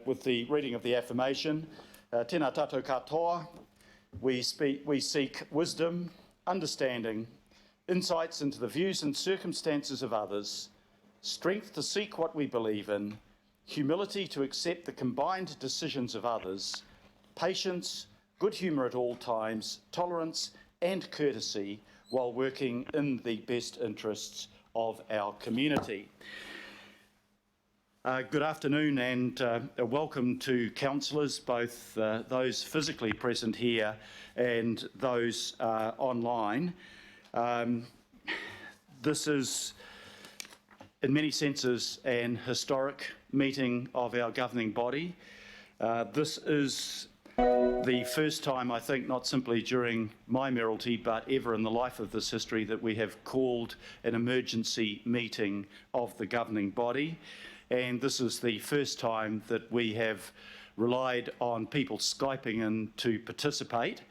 With the reading of the affirmation, tēnā tātou katoa, we seek wisdom, understanding, insights into the views and circumstances of others, strength to seek what we believe in, humility to accept the combined decisions of others, patience, good humour at all times, tolerance and courtesy while working in the best interests of our community. Good afternoon and welcome to councillors, both those physically present here and those online. This is, in many senses, an historic meeting of our governing body. This is the first time, I think, not simply during my mayoralty, but ever in the life of this history, that we have called an emergency meeting of the governing body. And this is the first time that we have relied on people Skyping in to participate.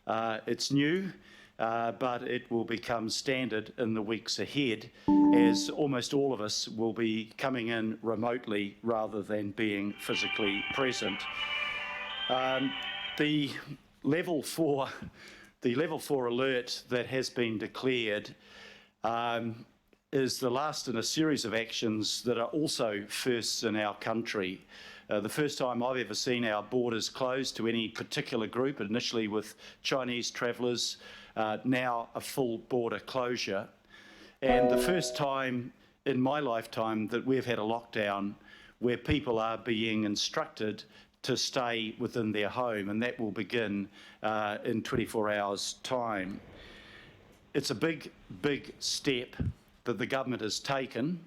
It's new, but it will become standard in the weeks ahead, as almost all of us will be coming in remotely rather than being physically present. The level 4 alert that has been declared is the last in a series of actions that are also firsts in our country. The first time I've ever seen our borders closed to any particular group, initially with Chinese travellers, now a full border closure. And the first time in my lifetime that we've had a lockdown where people are being instructed to stay within their home, and that will begin in 24 hours' time. It's a big, big step that the government has taken.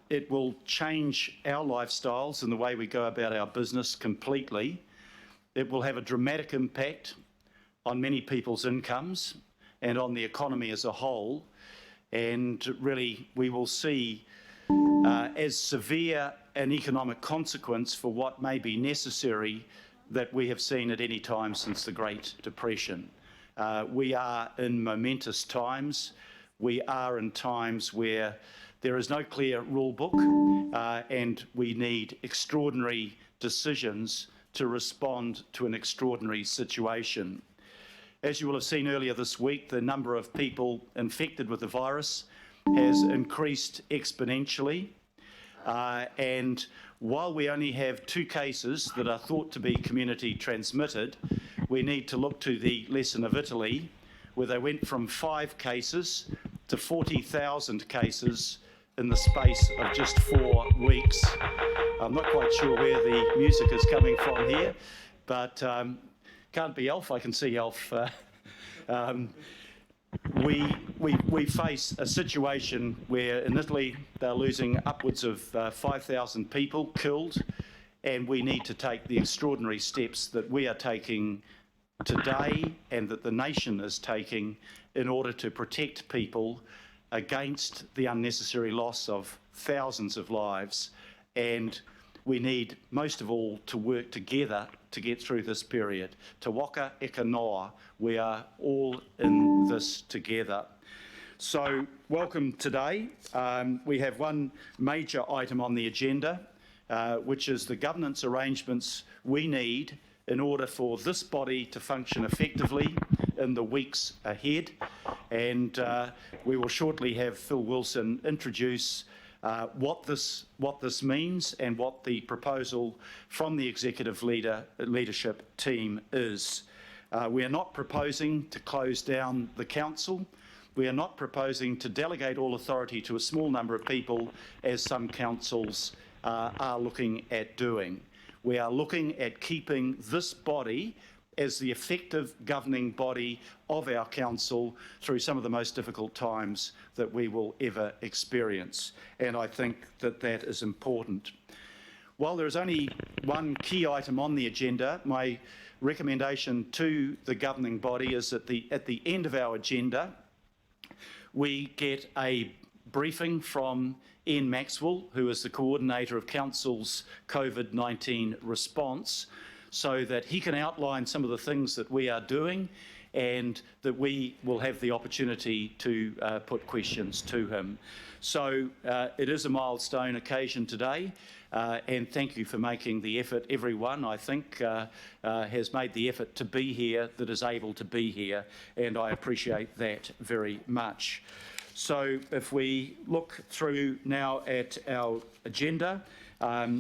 It will change our lifestyles and the way we go about our business completely. It will have a dramatic impact on many people's incomes and on the economy as a whole. And really, we will see as severe an economic consequence for what may be necessary that we have seen at any time since the Great Depression. We are in momentous times. We are in times where there is no clear rule book and we need extraordinary decisions to respond to an extraordinary situation. As you will have seen earlier this week, the number of people infected with the virus has increased exponentially. And while we only have 2 cases that are thought to be community transmitted, we need to look to the lesson of Italy, where they went from 5 cases to 40,000 cases in the space of just 4 weeks. I'm not quite sure where the music is coming from here, but can't be Alf. I can see Alf. We face a situation where in Italy they're losing upwards of 5,000 people killed, and we need to take the extraordinary steps that we are taking today and that the nation is taking in order to protect people against the unnecessary loss of thousands of lives. And we need, most of all, to work together to get through this period. Te waka eka noa, we are all in this together. So, welcome today. We have one major item on the agenda, which is the governance arrangements we need in order for this body to function effectively in the weeks ahead. And we will shortly have Phil Wilson introduce what this means and what the proposal from the executive leadership team is. We are not proposing to close down the council. We are not proposing to delegate all authority to a small number of people, as some councils are looking at doing. We are looking at keeping this body as the effective governing body of our council through some of the most difficult times that we will ever experience. And I think that that is important. While there is only one key item on the agenda, my recommendation to the governing body is that at the end of our agenda, we get a briefing from Ian Maxwell, who is the coordinator of Council's COVID-19 response, so that he can outline some of the things that we are doing and that we will have the opportunity to put questions to him. So it is a milestone occasion today, and thank you for making the effort. Everyone, I think, has made the effort to be here that is able to be here, and I appreciate that very much. So if we look through now at our agenda,